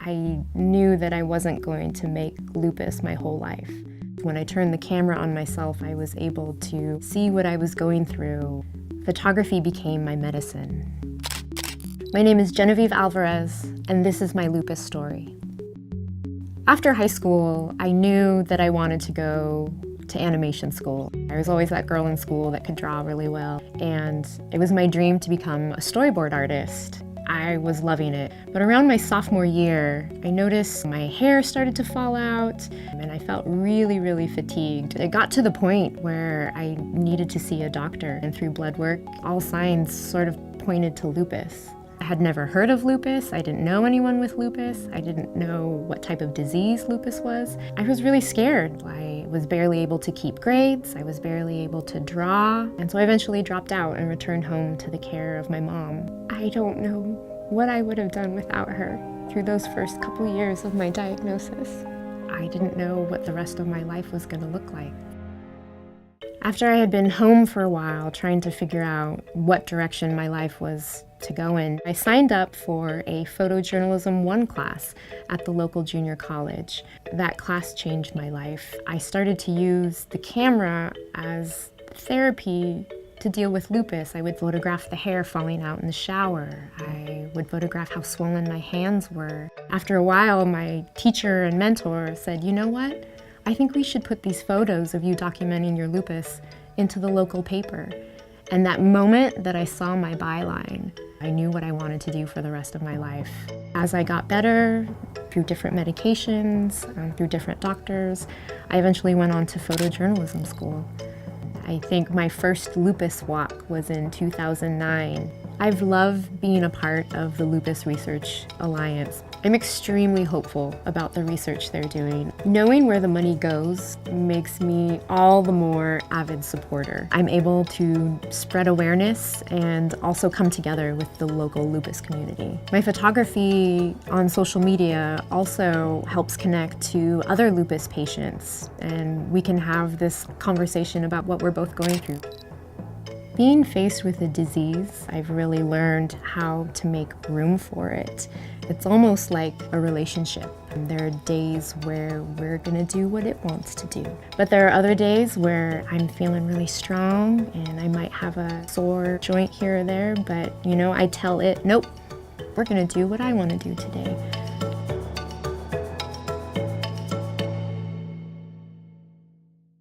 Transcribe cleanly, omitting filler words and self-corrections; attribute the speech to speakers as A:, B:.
A: I knew that I wasn't going to make lupus my whole life. When I turned the camera on myself, I was able to see what I was going through. Photography became my medicine. My name is Genevieve Alvarez, and this is my lupus story. After high school, I knew that I wanted to go to animation school. I was always that girl in school that could draw really well, and it was my dream to become a storyboard artist. I was loving it. But around my sophomore year, I noticed my hair started to fall out, and I felt really fatigued. It got to the point where I needed to see a doctor, and through blood work, all signs sort of pointed to lupus. I had never heard of lupus. I didn't know anyone with lupus. I didn't know what type of disease lupus was. I was really scared. I was barely able to keep grades. I was barely able to draw. And so I eventually dropped out and returned home to the care of my mom. I don't know what I would have done without her through those first couple years of my diagnosis. I didn't know what the rest of my life was going to look like. After I had been home for a while, trying to figure out what direction my life was to go in, I signed up for a photojournalism 1 class at the local junior college. That class changed my life. I started to use the camera as therapy to deal with lupus. I would photograph the hair falling out in the shower. I would photograph how swollen my hands were. After a while, my teacher and mentor said, "You know what? I think we should put these photos of you documenting your lupus into the local paper." And that moment that I saw my byline, I knew what I wanted to do for the rest of my life. As I got better, through different medications, through different doctors, I eventually went on to photojournalism school. I think my first lupus walk was in 2009. I've loved being a part of the Lupus Research Alliance. I'm extremely hopeful about the research they're doing. Knowing where the money goes makes me all the more avid supporter. I'm able to spread awareness and also come together with the local lupus community. My photography on social media also helps connect to other lupus patients, and we can have this conversation about what we're both going through. Being faced with a disease, I've really learned how to make room for it. It's almost like a relationship. There are days where we're gonna do what it wants to do. But there are other days where I'm feeling really strong and I might have a sore joint here or there, but I tell it, nope, we're gonna do what I wanna do today.